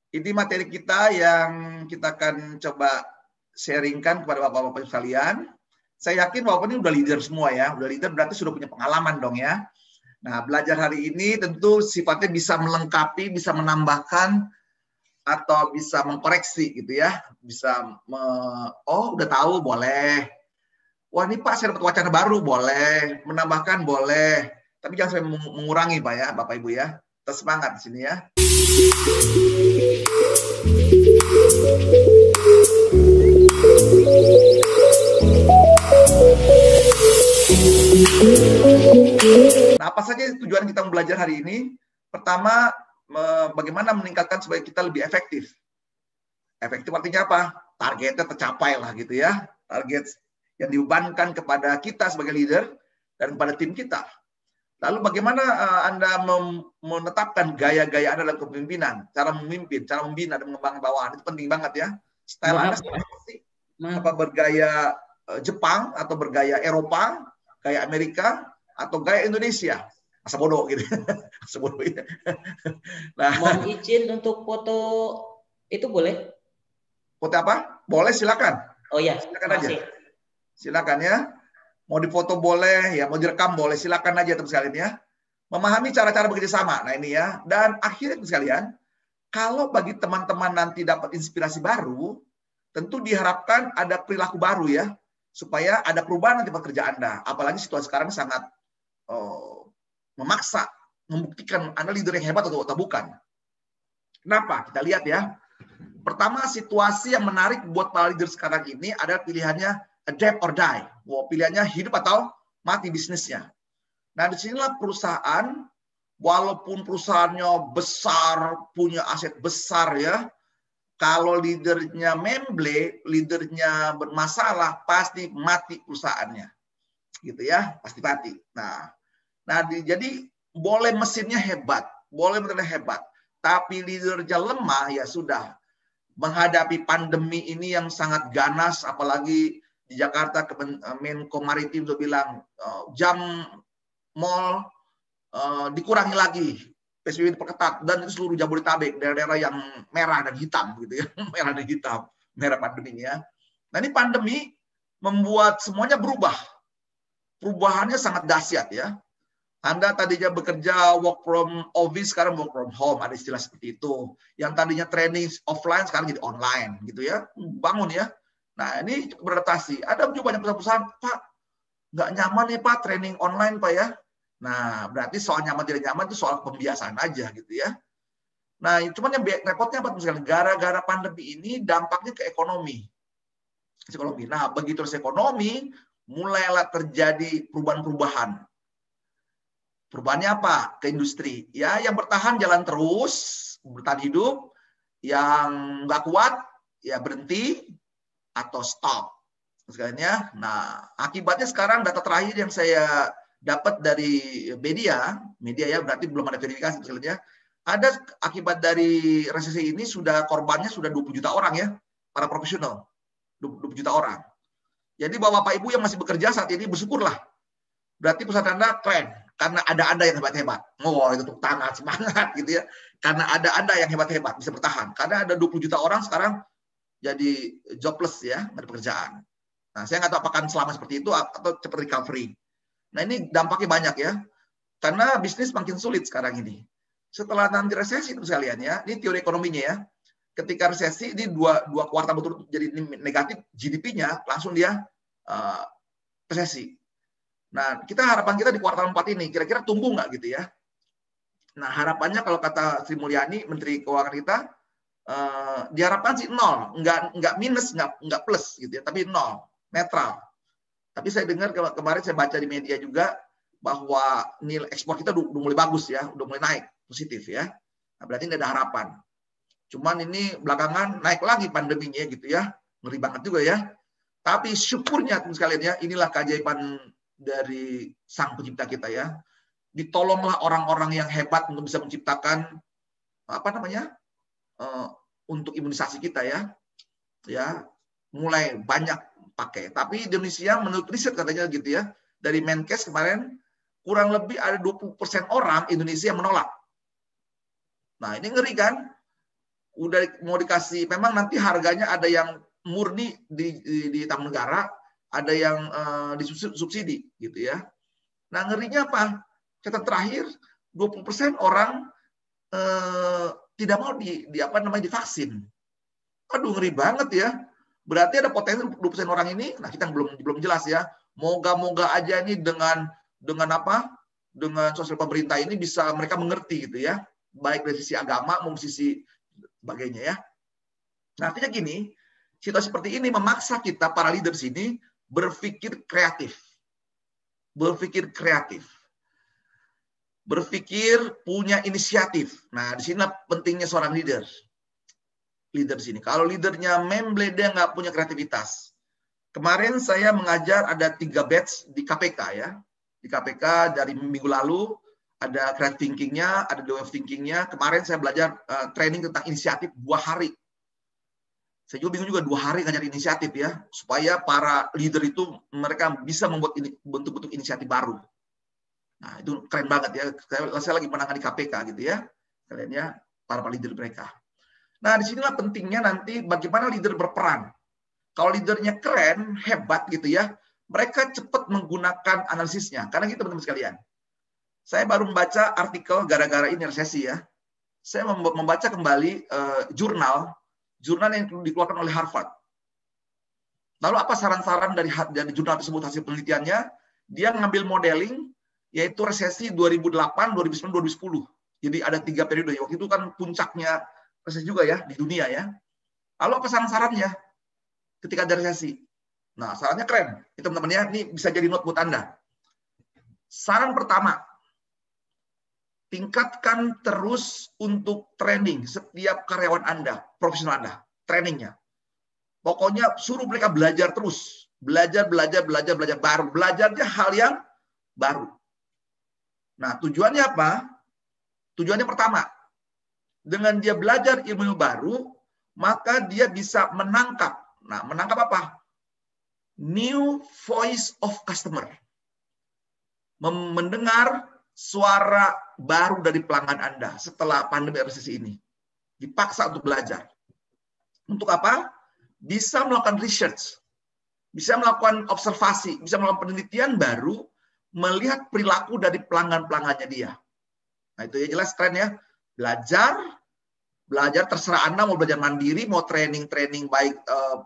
Ini materi kita yang kita akan coba sharingkan kepada Bapak-Bapak sekalian. Saya yakin Bapak ini udah leader semua ya. Udah leader berarti sudah punya pengalaman dong ya. Nah, belajar hari ini tentu sifatnya bisa melengkapi, bisa menambahkan, atau bisa mengkoreksi gitu ya. Bisa, oh udah tahu boleh. Wah ini Pak saya dapat wacana baru, boleh. Menambahkan boleh. Tapi jangan sampai mengurangi Pak ya, Bapak Ibu ya. Tetap semangat di sini ya. Nah, apa saja tujuan kita belajar hari ini? Pertama, bagaimana meningkatkan supaya kita lebih efektif. Efektif artinya apa? Targetnya tercapai lah gitu ya. Target yang dibebankan kepada kita sebagai leader dan kepada tim kita. Lalu bagaimana Anda menetapkan gaya-gaya Anda dalam kepemimpinan, cara memimpin, cara membina dan mengembangkan bawahan, itu penting banget ya. Style Anda seperti apa, bergaya Jepang atau bergaya Eropa, gaya Amerika atau gaya Indonesia. Asa bodoh gitu. Asa bodoh ya. Nah, mohon izin untuk foto itu boleh? Foto apa? Boleh, silakan. Oh ya, silakan aja. Silakan ya. Mau difoto boleh, ya mau direkam boleh, silakan aja teman sekalian ya. Memahami cara-cara bekerja sama. Nah ini ya. Dan akhirnya teman sekalian, kalau bagi teman-teman nanti dapat inspirasi baru, tentu diharapkan ada perilaku baru ya, supaya ada perubahan nanti pekerjaan Anda. Apalagi situasi sekarang sangat memaksa, membuktikan Anda leader yang hebat atau bukan. Kenapa? Kita lihat ya. Pertama, situasi yang menarik buat para leader sekarang ini adalah pilihannya adapt or die. Wow, pilihannya hidup atau mati bisnisnya. Nah, disinilah perusahaan, walaupun perusahaannya besar, punya aset besar ya, kalau leadernya memble, leadernya bermasalah, pasti mati perusahaannya. Gitu ya, pasti mati. Nah jadi boleh mesinnya hebat, boleh mesinnya hebat, tapi leadernya lemah, ya sudah. Menghadapi pandemi ini yang sangat ganas, apalagi di Jakarta, Menko Maritim itu bilang jam mal dikurangi lagi, PSBB diperketat, dan itu seluruh Jabodetabek, daerah-daerah yang merah dan hitam gitu ya, merah dan hitam, merah pandeminya. Nah ini pandemi membuat semuanya berubah, perubahannya sangat dahsyat ya. Anda tadinya bekerja work from office, sekarang work from home, ada istilah seperti itu. Yang tadinya training offline, sekarang jadi online, gitu ya. Bangun ya. Nah, ini beradaptasi. Ada juga banyak perusahaan, Pak, nggak nyaman nih Pak, training online Pak ya. Nah, berarti soal nyaman tidak nyaman itu soal pembiasaan aja, gitu ya. Nah, cuman yang repotnya apa? Misalnya, gara-gara pandemi ini dampaknya ke ekonomi. Nah, begitu ekonomi, mulailah terjadi perubahan-perubahan. Perubahannya apa? Ke industri. Ya, yang bertahan jalan terus, bertahan hidup. Yang nggak kuat, ya berhenti atau stop. Sekalian. Nah, akibatnya sekarang data terakhir yang saya dapat dari media ya, berarti belum ada verifikasi sekalian. Ada akibat dari resesi ini korbannya sudah 20 juta orang ya, para profesional. 20 juta orang. Jadi Bapak Ibu yang masih bekerja saat ini bersyukurlah. Berarti perusahaan Anda keren. Karena ada Anda yang hebat-hebat. Oh, itu tepuk tangan, semangat gitu ya. Karena ada Anda yang hebat-hebat, bisa bertahan. Karena ada 20 juta orang sekarang jadi jobless ya, nggak ada pekerjaan. Nah, saya nggak tahu apakah selama seperti itu atau cepat recovery. Nah, ini dampaknya banyak ya. Karena bisnis makin sulit sekarang ini. Setelah nanti resesi itu sekalian ya, ini teori ekonominya ya. Ketika resesi, ini dua kuartal betul jadi negatif, GDP-nya langsung dia resesi. Nah, harapan kita di kuartal 4 ini, kira-kira tumbuh nggak gitu ya? Nah, harapannya kalau kata Sri Mulyani, Menteri Keuangan kita, diharapkan sih 0, nggak minus, nggak plus gitu ya, tapi 0, netral. Tapi saya dengar kemarin saya baca di media juga bahwa nilai ekspor kita udah mulai bagus ya, udah mulai naik, positif ya. Nah, berarti nggak ada harapan. Cuman ini belakangan naik lagi pandeminya gitu ya, ngeri banget juga ya. Tapi syukurnya teman sekalian ya, inilah keajaiban dari Sang Pencipta kita ya. Ditolonglah orang-orang yang hebat untuk bisa menciptakan untuk imunisasi kita ya mulai banyak pakai. Tapi Indonesia menurut riset katanya gitu ya, dari Menkes kemarin kurang lebih ada 20% orang Indonesia yang menolak. Nah ini ngeri kan? udah mau dikasih, memang nanti harganya ada yang murni di tanggung negara, ada yang disubsidi gitu ya. Nah, ngerinya apa? Catatan terakhir 20% orang tidak mau divaksin. Aduh, ngeri banget ya. Berarti ada potensi 20% orang ini, nah kita belum jelas ya. Moga-moga aja ini dengan apa? Dengan sosial pemerintah ini bisa mereka mengerti gitu ya. Baik dari sisi agama maupun sisi sebagainya ya. Nah, artinya gini, situasi seperti ini memaksa kita para leaders ini berpikir kreatif. Berpikir kreatif. Berpikir punya inisiatif. Nah, di sini pentingnya seorang leader. Leader di sini. Kalau leadernya memble, dia nggak punya kreativitas. Kemarin saya mengajar ada 3 batch di KPK ya. Di KPK dari minggu lalu ada creative thinking-nya, ada the way of thinking-nya. Kemarin saya belajar training tentang inisiatif 2 hari. Saya juga bingung juga 2 hari ngajar inisiatif ya, supaya para leader itu mereka bisa membuat bentuk-bentuk inisiatif baru. Nah, itu keren banget ya. Saya lagi menangani KPK gitu ya. Kalian ya, para leader mereka. Nah, disinilah pentingnya nanti bagaimana leader berperan. Kalau leadernya keren, hebat gitu ya, mereka cepat menggunakan analisisnya. Karena gitu teman-teman sekalian. Saya baru membaca artikel gara-gara ini resesi ya. Saya membaca kembali jurnal yang dikeluarkan oleh Harvard. Lalu apa saran-saran dari jurnal tersebut hasil penelitiannya? Dia ngambil modeling yaitu resesi 2008, 2009, 2010. Jadi ada 3 periode. Waktu itu kan puncaknya resesi juga ya di dunia ya. Lalu apa saran-sarannya ketika ada resesi? Nah, sarannya keren. Itu teman-teman ya, ini bisa jadi note buat Anda. Saran pertama, tingkatkan terus untuk training setiap karyawan Anda, profesional Anda, trainingnya. Pokoknya suruh mereka belajar terus. Belajar baru. Belajarnya hal yang baru. Nah, tujuannya apa? Tujuannya pertama, dengan dia belajar ilmu baru, maka dia bisa menangkap. Nah, menangkap apa? New voice of customer. Mendengar suara baru dari pelanggan Anda setelah pandemi resesi ini. Dipaksa untuk belajar. Untuk apa? Bisa melakukan research. Bisa melakukan observasi. Bisa melakukan penelitian baru melihat perilaku dari pelanggan-pelanggannya dia. Nah, itu ya jelas keren ya. Belajar terserah Anda mau belajar mandiri, mau training baik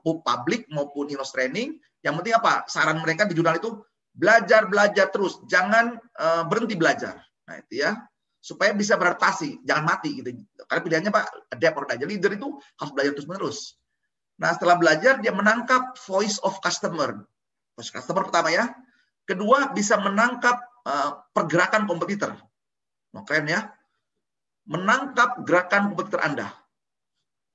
publik maupun in-house training. Yang penting apa? Saran mereka di jurnal itu belajar terus, jangan berhenti belajar. Nah, itu ya. Supaya bisa beradaptasi, jangan mati gitu. Karena pilihannya Pak, adapt or die. Jadi leader itu harus belajar terus-menerus. Nah, setelah belajar dia menangkap voice of customer. Voice customer pertama ya. Kedua, bisa menangkap pergerakan kompetitor. Nah, keren ya. Menangkap gerakan kompetitor Anda.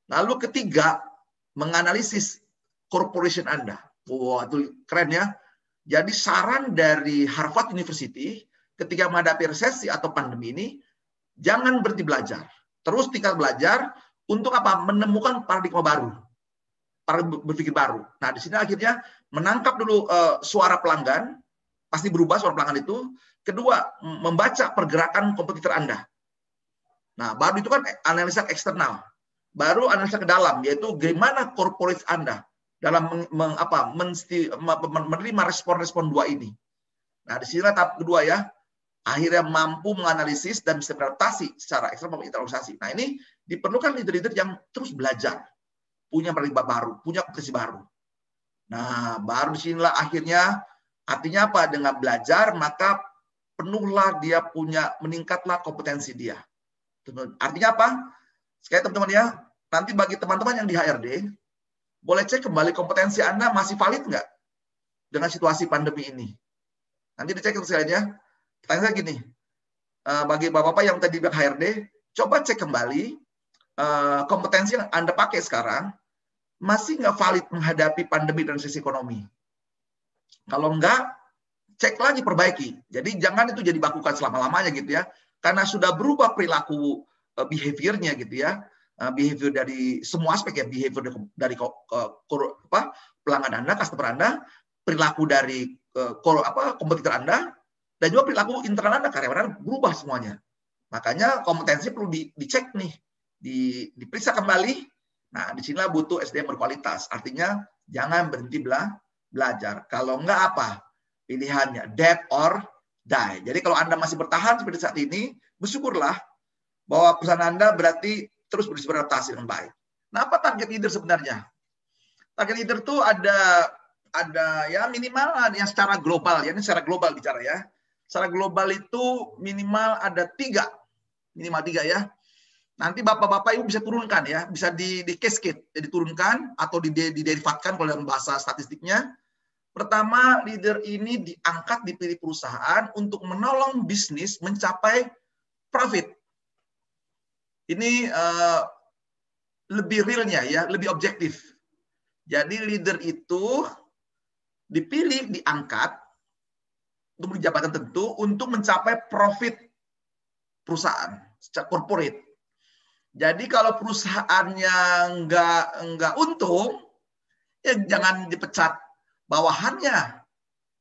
Lalu ketiga, menganalisis corporation Anda. Wah, itu keren ya. Jadi saran dari Harvard University ketika menghadapi resesi atau pandemi ini, jangan berhenti belajar. Terus tingkat belajar untuk apa? Menemukan paradigma baru. Paradigma berpikir baru. Nah, di sini akhirnya menangkap dulu suara pelanggan, pasti berubah suara pelanggan itu. Kedua, membaca pergerakan kompetitor Anda. Nah, baru itu kan analisa eksternal. Baru analisa ke dalam, yaitu bagaimana corporate Anda dalam menerima respon-respon 2 ini. Nah, di sini tahap kedua ya, akhirnya mampu menganalisis dan bisa beradaptasi secara eksternal maupun internalisasi. Nah, ini diperlukan leader-leader yang terus belajar, punya paradigma baru, punya kompetensi baru. Nah, baru di sinilah akhirnya artinya apa? Dengan belajar maka penuhlah dia meningkatlah kompetensi dia. Artinya apa? Sekali teman-teman ya, nanti bagi teman-teman yang di HRD, boleh cek kembali kompetensi Anda masih valid nggak dengan situasi pandemi ini. Nanti dicek sekalian ya. Pertanyaan saya gini, bagi bapak-bapak yang tadi bilang HRD, coba cek kembali kompetensi yang Anda pakai sekarang, masih nggak valid menghadapi pandemi dan resesi ekonomi. Kalau enggak, cek lagi, perbaiki. Jadi jangan itu jadi bakukan selama-lamanya gitu ya. Karena sudah berubah perilaku behavior-nya gitu ya. Behavior dari semua aspek ya, behavior dari pelanggan Anda, customer Anda, perilaku dari kompetitor Anda, dan juga perilaku internal Anda, karyawan Anda berubah semuanya. Makanya kompetensi perlu dicek nih. diperiksa kembali. Nah, disinilah butuh SDM berkualitas. Artinya jangan berhenti belajar. Kalau enggak apa? Pilihannya dead or die. Jadi kalau Anda masih bertahan seperti saat ini, bersyukurlah bahwa perusahaan Anda berarti terus beradaptasi dengan baik. Nah, apa target leader sebenarnya? Target leader itu ada ya minimal yang secara global, ya ini secara global bicara ya. Secara global itu minimal ada 3, minimal 3 ya. Nanti bapak-bapak ibu bisa turunkan ya, bisa di cascade, jadi diturunkan atau diderivatkan kalau dalam bahasa statistiknya. Pertama, leader ini diangkat, dipilih perusahaan untuk menolong bisnis mencapai profit. Ini lebih realnya ya, lebih objektif. Jadi leader itu dipilih, diangkat untuk jabatan tentu untuk mencapai profit perusahaan secara corporate. Jadi kalau perusahaannya nggak untung, ya jangan dipecat bawahannya.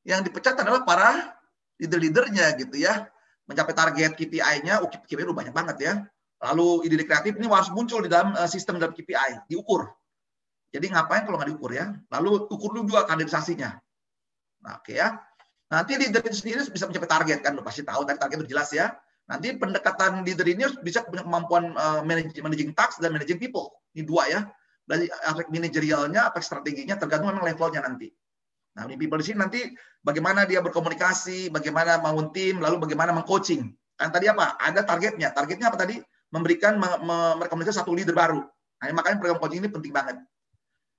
Yang dipecat adalah para leader-leadernya gitu ya. Mencapai target KPI-nya, KPI udah banyak banget ya. Lalu ide kreatif ini harus muncul di dalam sistem dalam KPI, diukur. Jadi ngapain kalau nggak diukur ya? Lalu ukur dulu juga kaderisasinya. Nah, oke ya. Nanti leader itu sendiri bisa mencapai target kan, lo pasti tahu tadi target itu jelas ya. Nanti pendekatan leader ini bisa punya kemampuan managing task dan managing people. Ini 2 ya. Dari aspek manajerialnya, aspek strateginya tergantung memang levelnya nanti. Nah, ini people di sini nanti bagaimana dia berkomunikasi, bagaimana membangun tim, lalu bagaimana mengcoaching. Kan tadi apa? Ada targetnya. Targetnya apa tadi? Memberikan merekomendasi satu leader baru. Nah, makanya program coaching ini penting banget.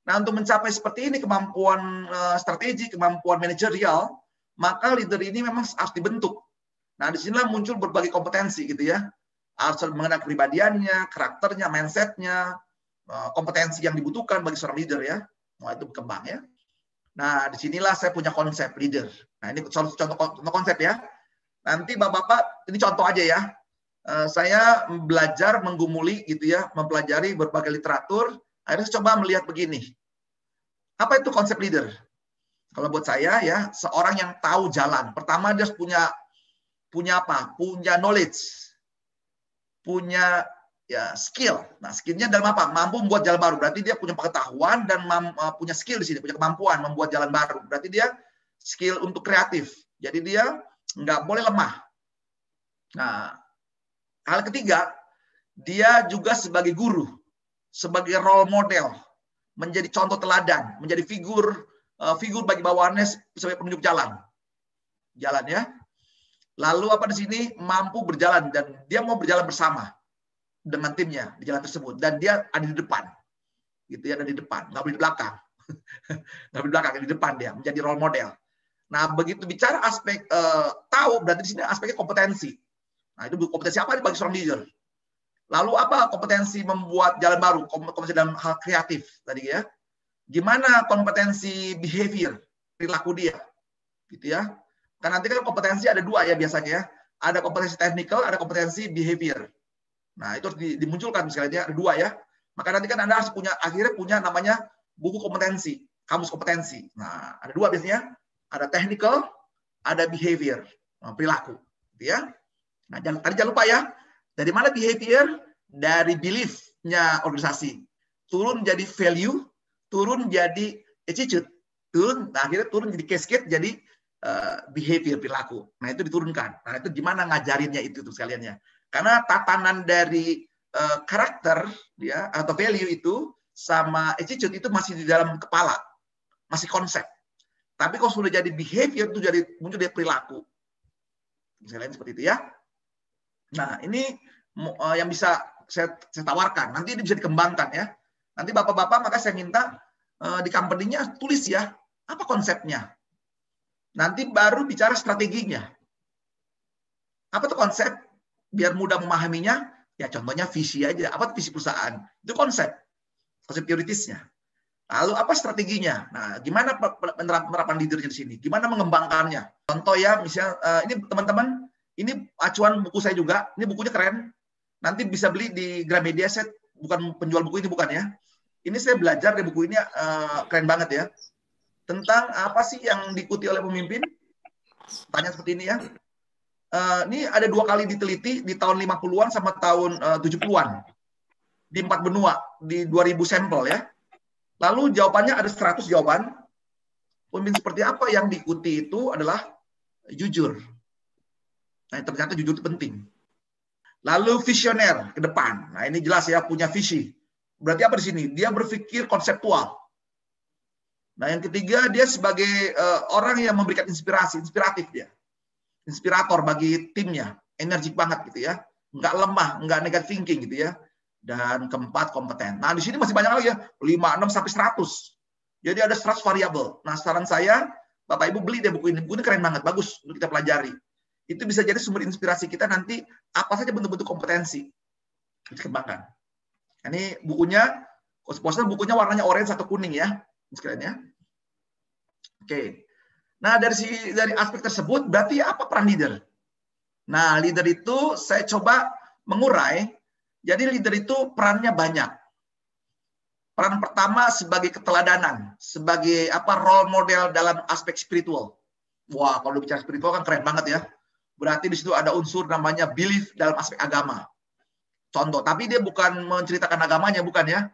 Nah, untuk mencapai seperti ini kemampuan strategi, kemampuan manajerial, maka leader ini memang harus dibentuk. Nah, disinilah muncul berbagai kompetensi gitu ya. Harus mengenal kepribadiannya, karakternya, mindsetnya, kompetensi yang dibutuhkan bagi seorang leader ya. Nah, itu berkembang ya. Nah, disinilah saya punya konsep leader. Nah, ini contoh konsep ya. Nanti bapak-bapak, ini contoh aja ya. Saya belajar menggumuli gitu ya, mempelajari berbagai literatur. Akhirnya saya coba melihat begini. Apa itu konsep leader? Kalau buat saya ya, seorang yang tahu jalan. Pertama dia punya apa? Punya knowledge. Punya ya skill. Nah, skillnya dalam apa? Mampu membuat jalan baru. Berarti dia punya pengetahuan dan punya skill di sini, punya kemampuan membuat jalan baru. Berarti dia skill untuk kreatif. Jadi dia nggak boleh lemah. Nah, hal ketiga, dia juga sebagai guru, sebagai role model, menjadi contoh teladan, menjadi figur bagi bawahannya sebagai penunjuk jalan ya. Lalu apa di sini mampu berjalan dan dia mau berjalan bersama dengan timnya di jalan tersebut dan dia ada di depan, gitu ya, ada di depan, nggak boleh di belakang, nggak boleh di belakang, di depan dia menjadi role model. Nah, begitu bicara aspek tahu, berarti di sini aspeknya kompetensi. Nah, itu kompetensi apa bagi seorang leader? Lalu apa kompetensi membuat jalan baru, kompetensi dalam hal kreatif tadi ya. Gimana kompetensi behavior, perilaku dia, gitu ya. Kan nanti kan kompetensi ada 2 ya biasanya ya. Ada kompetensi technical, ada kompetensi behavior. Nah, itu harus dimunculkan misalnya ada 2 ya. Maka nanti kan Anda harus akhirnya punya namanya buku kompetensi, kamus kompetensi. Nah, ada 2 biasanya, ada technical, ada behavior, perilaku, gitu ya. Nah, jangan lupa ya. Dari mana behavior? Dari belief-nya organisasi. Turun jadi value, turun jadi attitude, akhirnya turun jadi cascade, jadi behavior, perilaku. Nah, itu diturunkan. Nah, itu gimana ngajarinnya itu tuh sekalian ya. Karena tatanan dari karakter ya atau value itu sama attitude itu masih di dalam kepala, masih konsep. Tapi kalau sudah jadi behavior itu jadi muncul dari perilaku. Misalnya seperti itu ya. Nah, ini yang bisa saya tawarkan. Nanti ini bisa dikembangkan ya. Nanti bapak-bapak maka saya minta di company-nya tulis ya, apa konsepnya. Nanti baru bicara strateginya. Apa tuh konsep? Biar mudah memahaminya, ya contohnya visi aja. Apa tuh visi perusahaan? Itu konsep prioritasnya. Lalu apa strateginya? Nah, gimana penerapan leadernya di sini? Gimana mengembangkannya? Contoh ya, misalnya ini teman-teman, ini acuan buku saya juga. Ini bukunya keren. Nanti bisa beli di Gramedia. Saya bukan penjual buku ini, bukan ya. Ini saya belajar dari buku ini keren banget ya. Tentang apa sih yang diikuti oleh pemimpin? Tanya seperti ini ya. Ini ada 2 kali diteliti di tahun 50-an sama tahun 70-an. di 4 benua, di 2000 sampel ya. Lalu jawabannya ada 100 jawaban. Pemimpin seperti apa yang diikuti itu adalah jujur. Nah, ternyata jujur itu penting. Lalu visioner ke depan. Nah, ini jelas ya, punya visi. Berarti apa di sini? Dia berpikir konseptual. Nah, yang ketiga, dia sebagai orang yang memberikan inspirasi, inspiratif dia. Inspirator bagi timnya, energik banget gitu ya. Nggak lemah, nggak negative thinking gitu ya. Dan keempat, kompeten. Nah, di sini masih banyak lagi ya, 5, 6, sampai 100. Jadi ada 100 variabel. Nah, saran saya, Bapak Ibu beli deh buku ini. Buku ini keren banget, bagus untuk kita pelajari. Itu bisa jadi sumber inspirasi kita nanti apa saja bentuk-bentuk kompetensi. Dikembangkan. Ini bukunya, bukunya warnanya orange atau kuning ya. Sekalian ya. Oke. Nah, dari aspek tersebut, berarti apa peran leader? Nah, leader itu saya coba mengurai. Jadi leader itu perannya banyak. Peran pertama sebagai keteladanan, sebagai role model dalam aspek spiritual. Wah, kalau bicara spiritual kan keren banget ya. Berarti di situ ada unsur namanya belief dalam aspek agama. Contoh, tapi dia bukan menceritakan agamanya, bukan ya.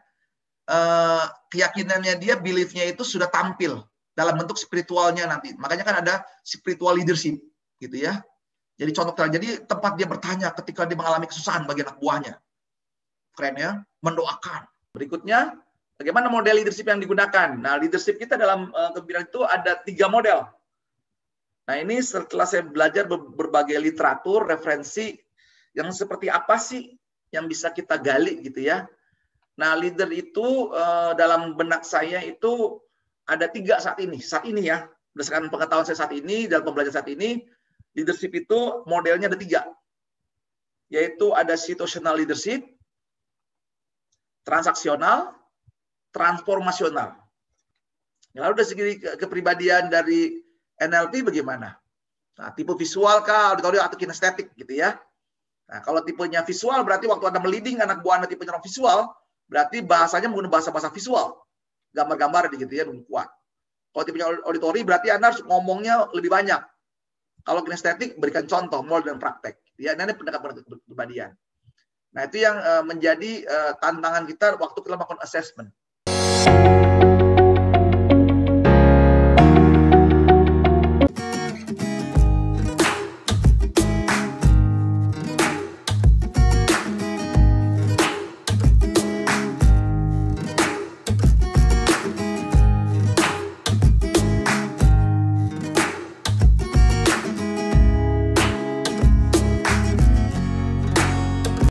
Keyakinannya dia, beliefnya itu sudah tampil dalam bentuk spiritualnya nanti. Makanya kan ada spiritual leadership, gitu ya. Jadi contoh, jadi tempat dia bertanya ketika dia mengalami kesusahan bagi anak buahnya. Keren ya, mendoakan. Berikutnya, bagaimana model leadership yang digunakan? Nah, leadership kita dalam kepemimpinan itu ada 3 model. Nah, ini setelah saya belajar berbagai literatur, referensi, yang seperti apa sih yang bisa kita gali gitu ya. Nah, leader itu dalam benak saya itu ada 3 saat ini ya. Berdasarkan pengetahuan saya saat ini, dalam pembelajaran saat ini, leadership itu modelnya ada 3. Yaitu ada situational leadership, transaksional, transformasional. Lalu dari segi kepribadian dari NLP bagaimana? Nah, tipe visual kah, auditori atau kinestetik gitu ya. Nah, kalau tipenya visual berarti waktu Anda meliding anak buah Anda tipenya orang visual, berarti bahasanya menggunakan bahasa visual. Gambar-gambar gitu ya, kuat. Kalau tipenya auditori berarti Anda harus ngomongnya lebih banyak. Kalau kinestetik berikan contoh, model dan praktek. Ya, ini pendekatan kepribadian. Nah, itu yang menjadi tantangan kita waktu kita melakukan assessment.